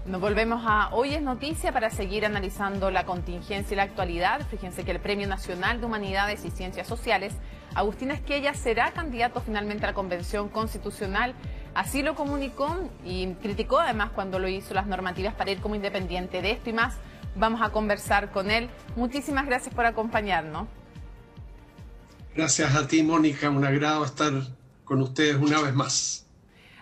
Nos volvemos a Hoy es Noticia para seguir analizando la contingencia y la actualidad. Fíjense que el Premio Nacional de Humanidades y Ciencias Sociales, Agustín Esquella, será candidato finalmente a la Convención Constitucional. Así lo comunicó y criticó además cuando lo hizo las normativas para ir como independiente. De esto y más vamos a conversar con él. Muchísimas gracias por acompañarnos. Gracias a ti, Mónica. Un agrado estar con ustedes una vez más.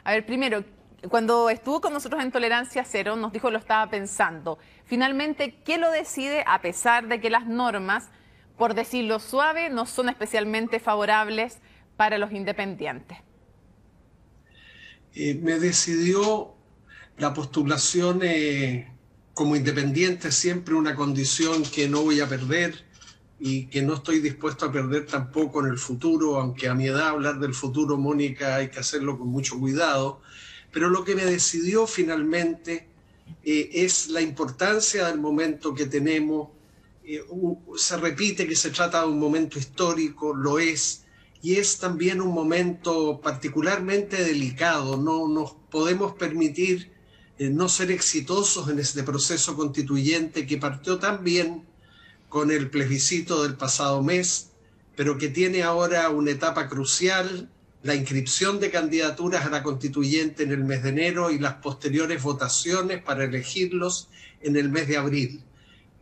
A ver, primero, cuando estuvo con nosotros en Tolerancia Cero, nos dijo que lo estaba pensando. Finalmente, ¿qué lo decide a pesar de que las normas, por decirlo suave, no son especialmente favorables para los independientes? Me decidió la postulación como independiente, siempre una condición que no voy a perder y que no estoy dispuesto a perder tampoco en el futuro, aunque a mi edad hablar del futuro, Mónica, hay que hacerlo con mucho cuidado. Pero lo que me decidió finalmente es la importancia del momento que tenemos. Se repite que se trata de un momento histórico, lo es, y es también un momento particularmente delicado. No nos podemos permitir no ser exitosos en este proceso constituyente que partió tan bien con el plebiscito del pasado mes, pero que tiene ahora una etapa crucial, la inscripción de candidaturas a la constituyente en el mes de enero y las posteriores votaciones para elegirlos en el mes de abril.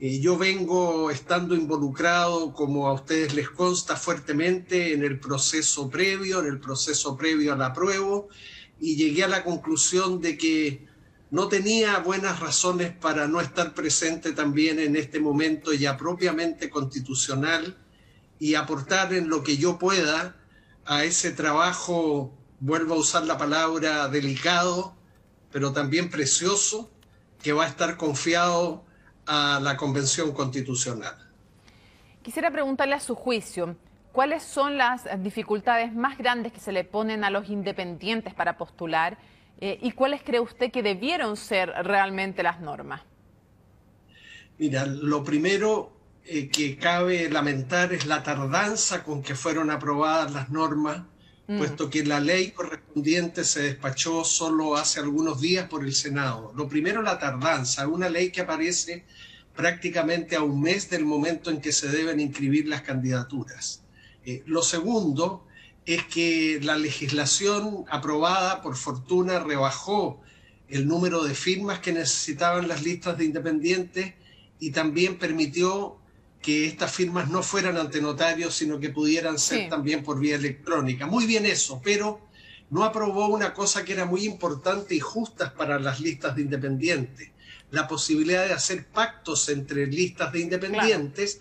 Yo vengo estando involucrado, como a ustedes les consta, fuertemente en el proceso previo al apruebo, y llegué a la conclusión de que no tenía buenas razones para no estar presente también en este momento ya propiamente constitucional y aportar en lo que yo pueda a ese trabajo, vuelvo a usar la palabra delicado, pero también precioso, que va a estar confiado a la Convención Constitucional. Quisiera preguntarle a su juicio, ¿cuáles son las dificultades más grandes que se le ponen a los independientes para postular? ¿Y cuáles cree usted que debieron ser realmente las normas? Mira, lo primero que cabe lamentar es la tardanza con que fueron aprobadas las normas, puesto que la ley correspondiente se despachó solo hace algunos días por el Senado. Lo primero, la tardanza, una ley que aparece prácticamente a un mes del momento en que se deben inscribir las candidaturas. Lo segundo es que la legislación aprobada, por fortuna, rebajó el número de firmas que necesitaban las listas de independientes y también permitió que estas firmas no fueran ante notarios, sino que pudieran ser también por vía electrónica. Muy bien eso, pero no aprobó una cosa que era muy importante y justa para las listas de independientes, la posibilidad de hacer pactos entre listas de independientes,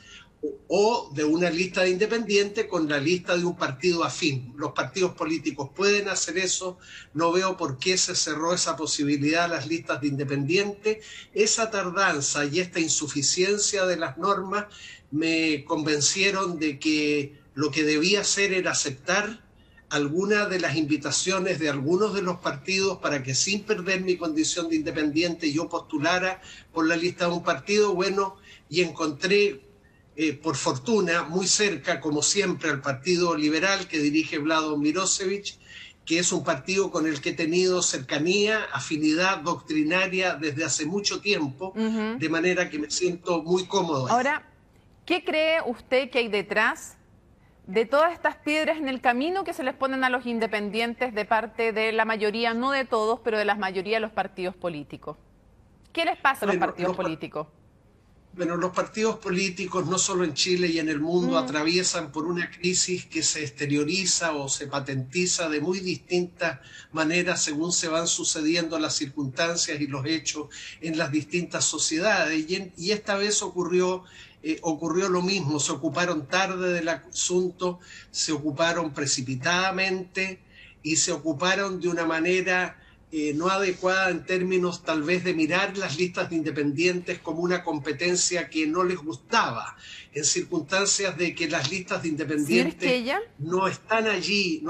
o de una lista de independientes con la lista de un partido afín. Los partidos políticos pueden hacer eso, no veo por qué se cerró esa posibilidad a las listas de independientes. Esa tardanza y esta insuficiencia de las normas me convencieron de que lo que debía hacer era aceptar algunas de las invitaciones de algunos de los partidos para que sin perder mi condición de independiente yo postulara por la lista de un partido. Bueno, y encontré por fortuna, muy cerca, como siempre, al Partido Liberal que dirige Vlado Mirosevic, que es un partido con el que he tenido cercanía, afinidad doctrinaria desde hace mucho tiempo, de manera que me siento muy cómodo. Ahora, ¿qué cree usted que hay detrás de todas estas piedras en el camino que se les ponen a los independientes de parte de la mayoría, no de todos, pero de la mayoría de los partidos políticos? ¿Qué les pasa a los partidos políticos? Bueno, los partidos políticos, no solo en Chile y en el mundo, atraviesan por una crisis que se exterioriza o se patentiza de muy distintas maneras según se van sucediendo las circunstancias y los hechos en las distintas sociedades. Y esta vez ocurrió lo mismo. Se ocuparon tarde del asunto, se ocuparon precipitadamente y se ocuparon de una manera no adecuada en términos tal vez de mirar las listas de independientes como una competencia que no les gustaba, en circunstancias de que las listas de independientes no están allí,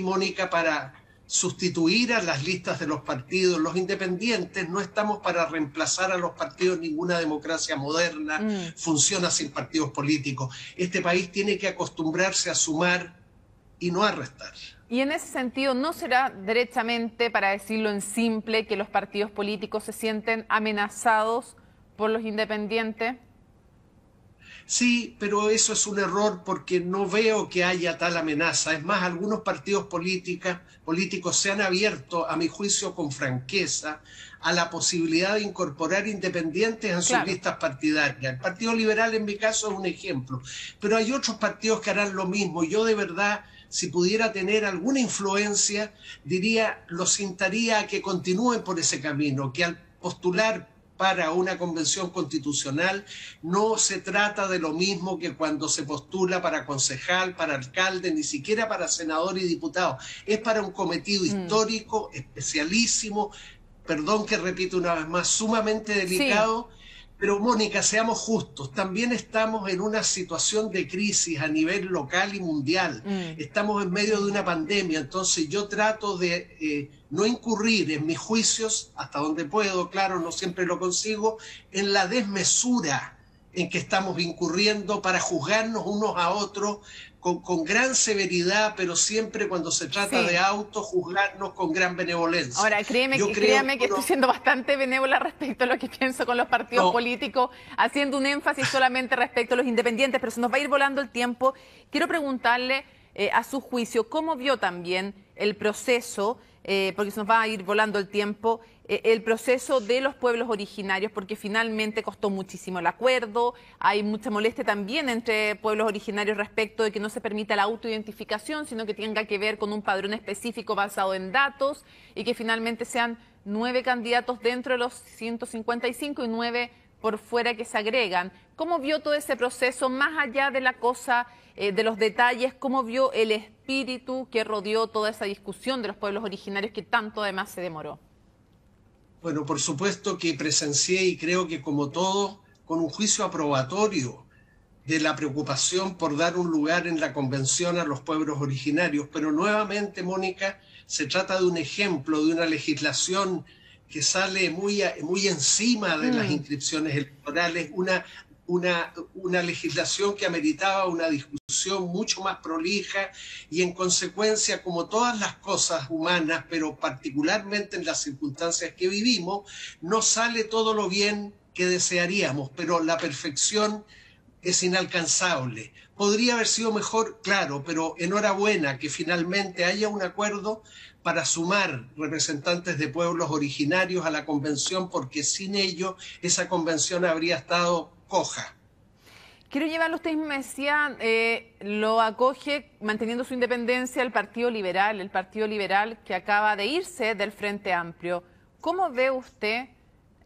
Mónica, para sustituir a las listas de los partidos. Los independientes no estamos para reemplazar a los partidos. Ninguna democracia moderna funciona sin partidos políticos. Este país tiene que acostumbrarse a sumar y no a restar. Y en ese sentido, ¿no será derechamente, para decirlo en simple, que los partidos políticos se sienten amenazados por los independientes? Sí, pero eso es un error porque no veo que haya tal amenaza. Es más, algunos partidos políticos se han abierto, a mi juicio, con franqueza, a la posibilidad de incorporar independientes en sus Claro. listas partidarias. El Partido Liberal, en mi caso, es un ejemplo. Pero hay otros partidos que harán lo mismo. Yo, de verdad, si pudiera tener alguna influencia, diría, los instaría a que continúen por ese camino, que al postular para una convención constitucional no se trata de lo mismo que cuando se postula para concejal, para alcalde, ni siquiera para senador y diputado. Es para un cometido histórico, especialísimo, perdón que repito una vez más, sumamente Sí. delicado. Pero Mónica, seamos justos, también estamos en una situación de crisis a nivel local y mundial. Mm. Estamos en medio de una pandemia, entonces yo trato de no incurrir en mis juicios, hasta donde puedo, claro, no siempre lo consigo, en la desmesura en que estamos incurriendo para juzgarnos unos a otros con gran severidad, pero siempre cuando se trata de Sí. autos, juzgarnos con gran benevolencia. Ahora, Yo creo créame que que estoy siendo bastante benévola respecto a lo que pienso con los partidos no, políticos, haciendo un énfasis solamente respecto a los independientes, pero se nos va a ir volando el tiempo. Quiero preguntarle, a su juicio, ¿cómo vio también el proceso, porque se nos va a ir volando el tiempo, el proceso de los pueblos originarios, porque finalmente costó muchísimo el acuerdo, hay mucha molestia también entre pueblos originarios respecto de que no se permita la autoidentificación, sino que tenga que ver con un padrón específico basado en datos y que finalmente sean 9 candidatos dentro de los 155 y 9 por fuera que se agregan? ¿Cómo vio todo ese proceso, más allá de la cosa, de los detalles? ¿Cómo vio el espíritu que rodeó toda esa discusión de los pueblos originarios que tanto además se demoró? bueno, por supuesto que presencié y creo que como todo, con un juicio aprobatorio de la preocupación por dar un lugar en la convención a los pueblos originarios. Pero nuevamente, Mónica, se trata de un ejemplo de una legislación que sale muy encima de las inscripciones electorales, una legislación que ameritaba una discusión mucho más prolija y en consecuencia, como todas las cosas humanas, pero particularmente en las circunstancias que vivimos, no sale todo lo bien que desearíamos, pero la perfección es inalcanzable. Podría haber sido mejor, claro, pero enhorabuena que finalmente haya un acuerdo para sumar representantes de pueblos originarios a la convención, porque sin ello esa convención habría estado coja. Quiero llevarlo, usted me decía, lo acoge manteniendo su independencia el Partido Liberal que acaba de irse del Frente Amplio. ¿Cómo ve usted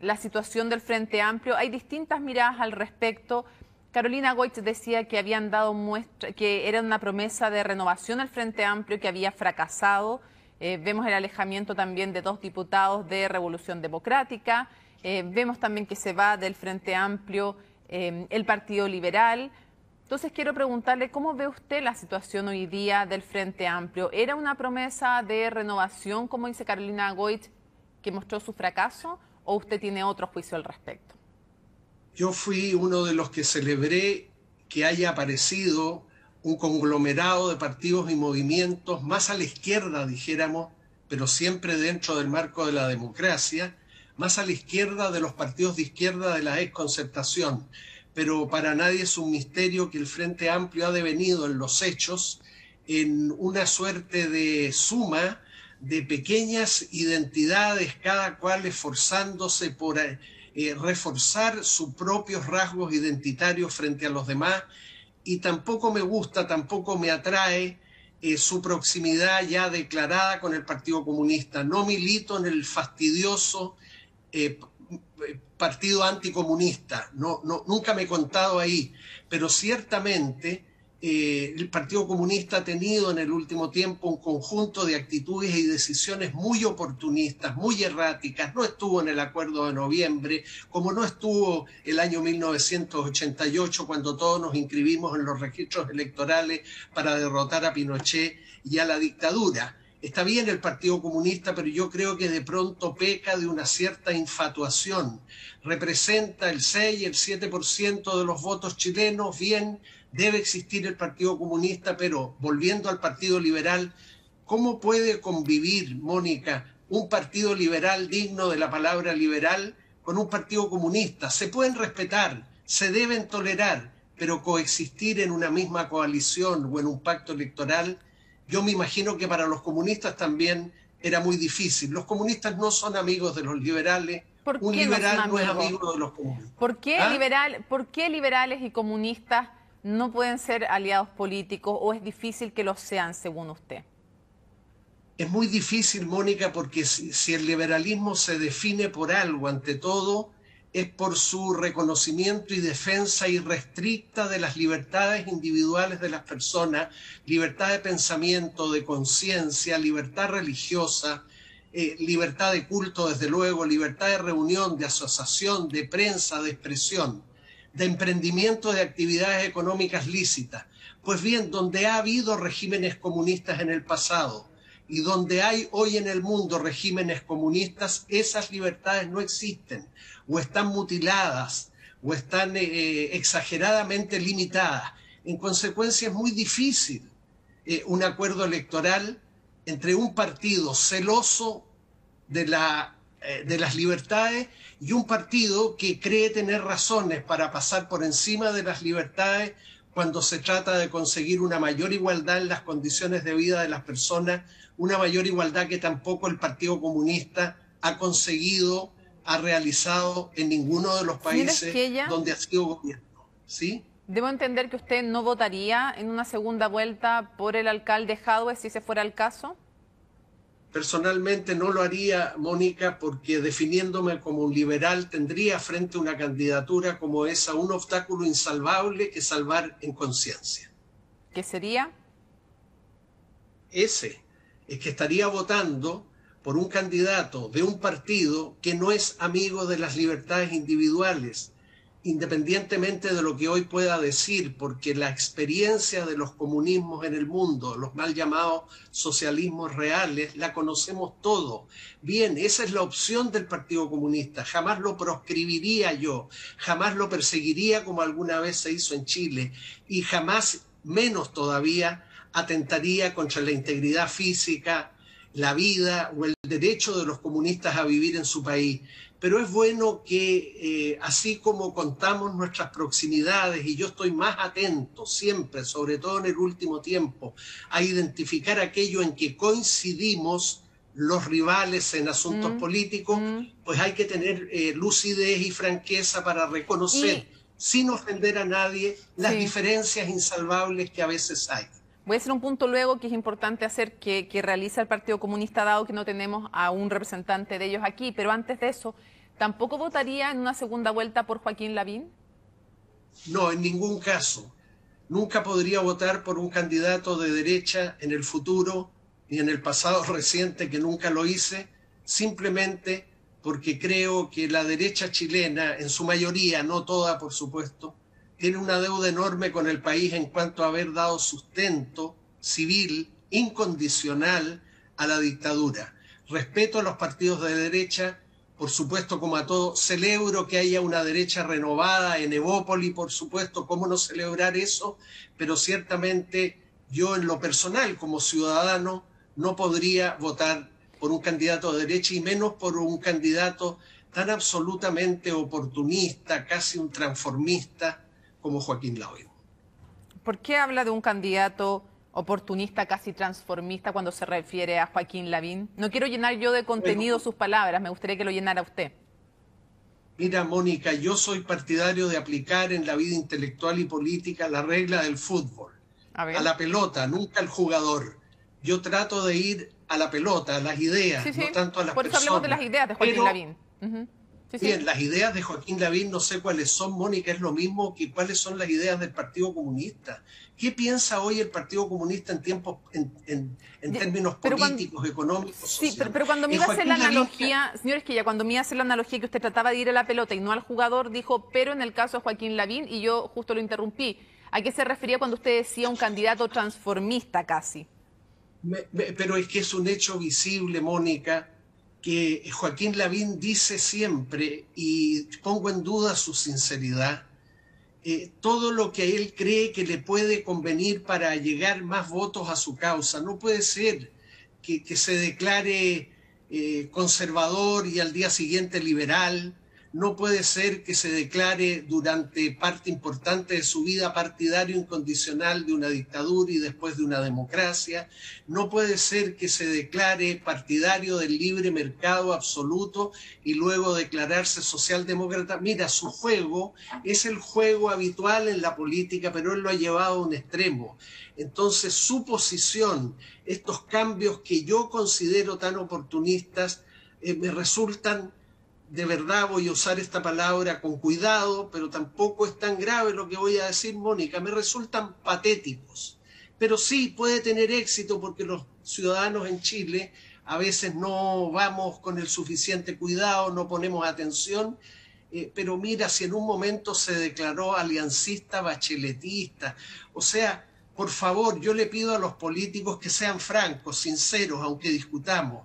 la situación del Frente Amplio? Hay distintas miradas al respecto. Carolina Goich decía que habían dado muestra, que era una promesa de renovación al Frente Amplio que había fracasado. Vemos el alejamiento también de 2 diputados de Revolución Democrática. Vemos también que se va del Frente Amplio el Partido Liberal. Entonces quiero preguntarle, ¿cómo ve usted la situación hoy día del Frente Amplio? ¿Era una promesa de renovación, como dice Carolina Goich, que mostró su fracaso, o usted tiene otro juicio al respecto? Yo fui uno de los que celebré que haya aparecido un conglomerado de partidos y movimientos más a la izquierda, dijéramos, pero siempre dentro del marco de la democracia, más a la izquierda de los partidos de izquierda de la exconcertación. Pero para nadie es un misterio que el Frente Amplio ha devenido en los hechos en una suerte de suma de pequeñas identidades, cada cual esforzándose por reforzar sus propios rasgos identitarios frente a los demás, y tampoco me gusta, tampoco me atrae su proximidad ya declarada con el Partido Comunista. No milito en el fastidioso partido anticomunista, nunca me he contado ahí, pero ciertamente el Partido Comunista ha tenido en el último tiempo un conjunto de actitudes y decisiones muy oportunistas, muy erráticas. No estuvo en el acuerdo de noviembre, como no estuvo el año 1988, cuando todos nos inscribimos en los registros electorales para derrotar a Pinochet y a la dictadura. Está bien el Partido Comunista, pero yo creo que de pronto peca de una cierta infatuación. Representa el 6, el 7% de los votos chilenos, bien, debe existir el Partido Comunista, pero volviendo al Partido Liberal, ¿Cómo puede convivir, Mónica, un partido liberal digno de la palabra liberal con un partido comunista? Se pueden respetar, se deben tolerar, pero coexistir en una misma coalición o en un pacto electoral, yo me imagino que para los comunistas también era muy difícil. Los comunistas no son amigos de los liberales. Un liberal no es amigo de los comunistas. ¿Por qué liberales y comunistas no pueden ser aliados políticos o es difícil que lo sean, según usted? Es muy difícil, Mónica, porque si el liberalismo se define por algo, ante todo, es por su reconocimiento y defensa irrestricta de las libertades individuales de las personas, libertad de pensamiento, de conciencia, libertad religiosa, libertad de culto, desde luego, libertad de reunión, de asociación, de prensa, de expresión, de emprendimiento de actividades económicas lícitas. Pues bien, donde ha habido regímenes comunistas en el pasado y donde hay hoy en el mundo regímenes comunistas, esas libertades no existen, o están mutiladas, o están exageradamente limitadas. En consecuencia, es muy difícil un acuerdo electoral entre un partido celoso de las libertades y un partido que cree tener razones para pasar por encima de las libertades cuando se trata de conseguir una mayor igualdad en las condiciones de vida de las personas, una mayor igualdad que tampoco el Partido Comunista ha conseguido, ha realizado en ninguno de los países donde ha sido gobierno. ¿Sí? Debo entender que usted no votaría en una segunda vuelta por el alcalde Jadue si ese fuera el caso. Personalmente no lo haría, Mónica, porque definiéndome como un liberal tendría frente a una candidatura como esa un obstáculo insalvable que salvar en conciencia. ¿Qué sería? Ese es que estaría votando por un candidato de un partido que no es amigo de las libertades individuales, independientemente de lo que hoy pueda decir, porque la experiencia de los comunismos en el mundo, los mal llamados socialismos reales, la conocemos todos. Bien, esa es la opción del Partido Comunista. Jamás lo proscribiría yo, jamás lo perseguiría como alguna vez se hizo en Chile, y jamás, menos todavía, atentaría contra la integridad física, la vida o el derecho de los comunistas a vivir en su país. Pero es bueno que, así como contamos nuestras proximidades, y yo estoy más atento siempre, sobre todo en el último tiempo, a identificar aquello en que coincidimos los rivales en asuntos políticos, pues hay que tener lucidez y franqueza para reconocer, sin ofender a nadie, las diferencias insalvables que a veces hay. Voy a hacer un punto luego que es importante hacer que realiza el Partido Comunista, dado que no tenemos a un representante de ellos aquí. Pero antes de eso, ¿tampoco votaría en una segunda vuelta por Joaquín Lavín? No, en ningún caso. Nunca podría votar por un candidato de derecha en el futuro, ni en el pasado reciente, que nunca lo hice, simplemente porque creo que la derecha chilena, en su mayoría, no toda por supuesto, tiene una deuda enorme con el país en cuanto a haber dado sustento civil incondicional a la dictadura. Respeto a los partidos de derecha, por supuesto, como a todos. Celebro que haya una derecha renovada en Evópoli, por supuesto, cómo no celebrar eso, pero ciertamente yo en lo personal, como ciudadano, no podría votar por un candidato de derecha y menos por un candidato tan absolutamente oportunista, casi un transformista, como Joaquín Lavín. ¿Por qué habla de un candidato oportunista, casi transformista, cuando se refiere a Joaquín Lavín? No quiero llenar yo de contenido sus palabras, me gustaría que lo llenara usted. Mira, Mónica, yo soy partidario de aplicar en la vida intelectual y política la regla del fútbol. A la pelota, nunca al jugador. Yo trato de ir a la pelota, a las ideas, no tanto a las personas. Por eso hablemos de las ideas de Joaquín Lavín. Bien, las ideas de Joaquín Lavín no sé cuáles son, Mónica, es lo mismo que cuáles son las ideas del Partido Comunista. ¿Qué piensa hoy el Partido Comunista en tiempos, en términos políticos, económicos, sociales? Sí, pero cuando me iba a hacer la analogía, señor Esquilla, cuando me iba a hacer la analogía que usted trataba de ir a la pelota y no al jugador, dijo, pero en el caso de Joaquín Lavín, y yo justo lo interrumpí. ¿A qué se refería cuando usted decía un candidato transformista casi? Pero es que es un hecho visible, Mónica, que Joaquín Lavín dice siempre, y pongo en duda su sinceridad, todo lo que él cree que le puede convenir para llegar más votos a su causa. No puede ser. que se declare conservador y al día siguiente liberal. No puede ser que se declare durante parte importante de su vida partidario incondicional de una dictadura y después de una democracia. No puede ser que se declare partidario del libre mercado absoluto y luego declararse socialdemócrata. Mira, su juego es el juego habitual en la política, pero él lo ha llevado a un extremo. Entonces, su posición, estos cambios que yo considero tan oportunistas, me resultan, de verdad voy a usar esta palabra con cuidado, pero tampoco es tan grave lo que voy a decir, Mónica, me resultan patéticos. Pero sí puede tener éxito porque los ciudadanos en Chile a veces no vamos con el suficiente cuidado, no ponemos atención, pero mira, si en un momento se declaró aliancista, bacheletista, o sea, por favor, yo le pido a los políticos que sean francos, sinceros, aunque discutamos,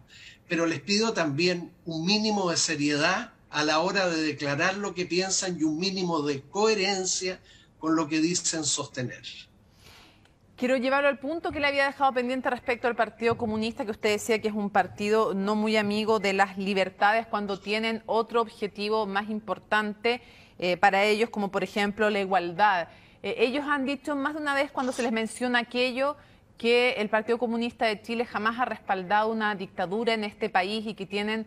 pero les pido también un mínimo de seriedad a la hora de declarar lo que piensan y un mínimo de coherencia con lo que dicen sostener. Quiero llevarlo al punto que le había dejado pendiente respecto al Partido Comunista, que usted decía que es un partido no muy amigo de las libertades cuando tienen otro objetivo más importante para ellos, como por ejemplo la igualdad. Ellos han dicho más de una vez cuando se les menciona aquello que el Partido Comunista de Chile jamás ha respaldado una dictadura en este país y que tienen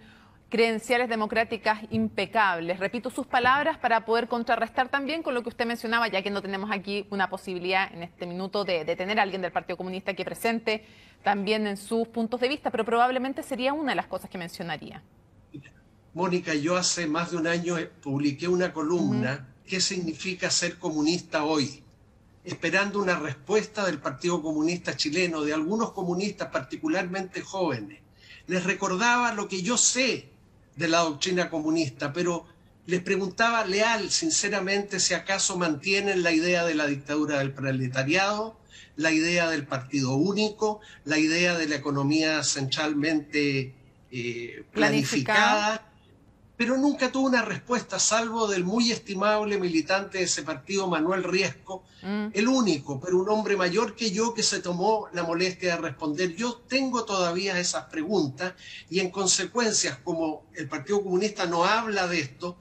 credenciales democráticas impecables. Repito sus palabras para poder contrarrestar también con lo que usted mencionaba, ya que no tenemos aquí una posibilidad en este minuto de tener a alguien del Partido Comunista que presente también en sus puntos de vista, pero probablemente sería una de las cosas que mencionaría. Mónica, yo hace más de un año publiqué una columna, ¿qué significa ser comunista hoy?, esperando una respuesta del Partido Comunista chileno, de algunos comunistas particularmente jóvenes. Les recordaba lo que yo sé de la doctrina comunista, pero les preguntaba leal, sinceramente, si acaso mantienen la idea de la dictadura del proletariado, la idea del partido único, la idea de la economía centralmente planificada, pero nunca tuvo una respuesta, salvo del muy estimable militante de ese partido, Manuel Riesco, el único, pero un hombre mayor que yo que se tomó la molestia de responder. Yo tengo todavía esas preguntas y en consecuencia, como el Partido Comunista no habla de esto,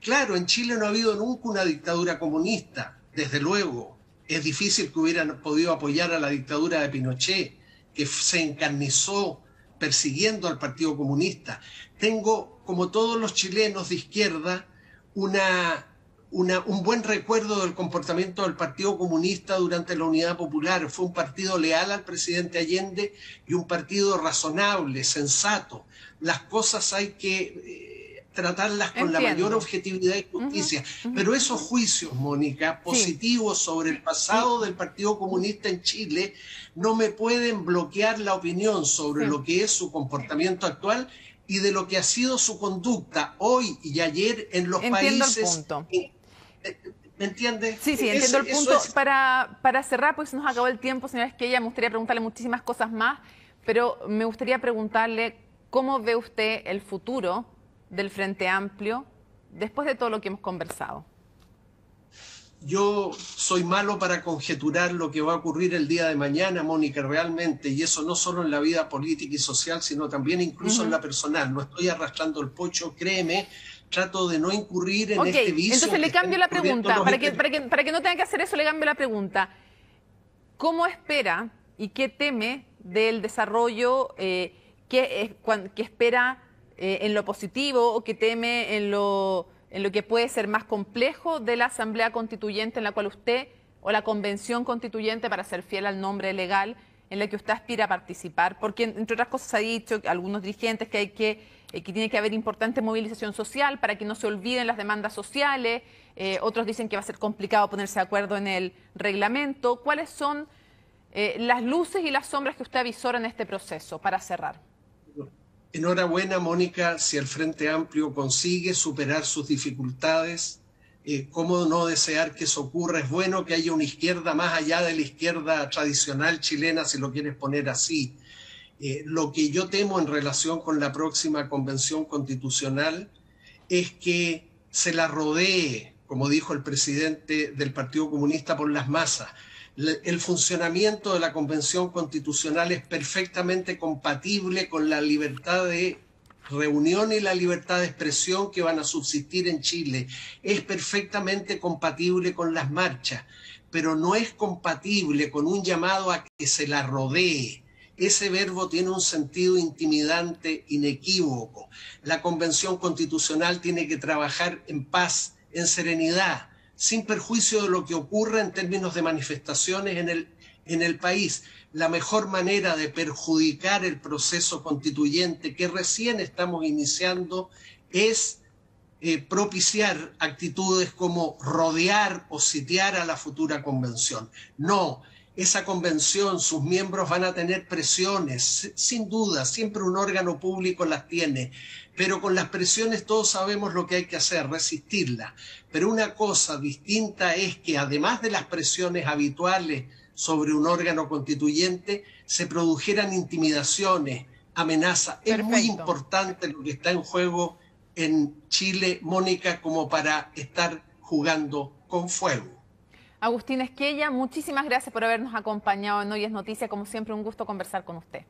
claro, en Chile no ha habido nunca una dictadura comunista, desde luego. Es difícil que hubieran podido apoyar a la dictadura de Pinochet, que se encarnizó persiguiendo al Partido Comunista. Tengo, como todos los chilenos de izquierda, un buen recuerdo del comportamiento del Partido Comunista durante la Unidad Popular. Fue un partido leal al presidente Allende y un partido razonable, sensato. Las cosas hay que tratarlas con la mayor objetividad y justicia. Pero esos juicios, Mónica, positivos sobre el pasado del Partido Comunista en Chile, no me pueden bloquear la opinión sobre lo que es su comportamiento actual y de lo que ha sido su conducta hoy y ayer en los países. Entiendo el punto. ¿Me entiende? Sí, entiendo el punto. Para cerrar, pues nos acabó el tiempo, señora Esquella, me gustaría preguntarle muchísimas cosas más, pero me gustaría preguntarle cómo ve usted el futuro del Frente Amplio después de todo lo que hemos conversado. Yo soy malo para conjeturar lo que va a ocurrir el día de mañana, Mónica, realmente, y eso no solo en la vida política y social, sino también incluso en la personal. No estoy arrastrando el pocho, créeme, trato de no incurrir en este vicio. Entonces le cambio la pregunta, para que no tenga que hacer eso, le cambio la pregunta. ¿Cómo espera y qué teme del desarrollo que espera en lo positivo o que teme en lo que puede ser más complejo de la Asamblea Constituyente en la cual usted, o la Convención Constituyente, para ser fiel al nombre legal, en la que usted aspira a participar? Porque, entre otras cosas, ha dicho algunos dirigentes que tiene que haber importante movilización social para que no se olviden las demandas sociales. Otros dicen que va a ser complicado ponerse de acuerdo en el reglamento. ¿Cuáles son las luces y las sombras que usted avisora en este proceso, para cerrar? Enhorabuena, Mónica, si el Frente Amplio consigue superar sus dificultades. ¿Cómo no desear que eso ocurra? Es bueno que haya una izquierda más allá de la izquierda tradicional chilena, si lo quieres poner así. Lo que yo temo en relación con la próxima Convención Constitucional es que se la rodee, como dijo el presidente del Partido Comunista, por las masas. El funcionamiento de la Convención Constitucional es perfectamente compatible con la libertad de reunión y la libertad de expresión que van a subsistir en Chile. Es perfectamente compatible con las marchas, pero no es compatible con un llamado a que se la rodee. Ese verbo tiene un sentido intimidante, inequívoco. La Convención Constitucional tiene que trabajar en paz, en serenidad, sin perjuicio de lo que ocurra en términos de manifestaciones en el país. La mejor manera de perjudicar el proceso constituyente que recién estamos iniciando es propiciar actitudes como rodear o sitiar a la futura convención. No, esa convención, sus miembros van a tener presiones, sin duda, siempre un órgano público las tiene, pero con las presiones todos sabemos lo que hay que hacer, resistirlas. Pero una cosa distinta es que además de las presiones habituales sobre un órgano constituyente, se produjeran intimidaciones, amenazas. Perfecto. Es muy importante lo que está en juego en Chile, Mónica, como para estar jugando con fuego. Agustín Esquella, muchísimas gracias por habernos acompañado en Hoy es Noticia. Como siempre, un gusto conversar con usted.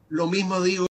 Lo mismo digo.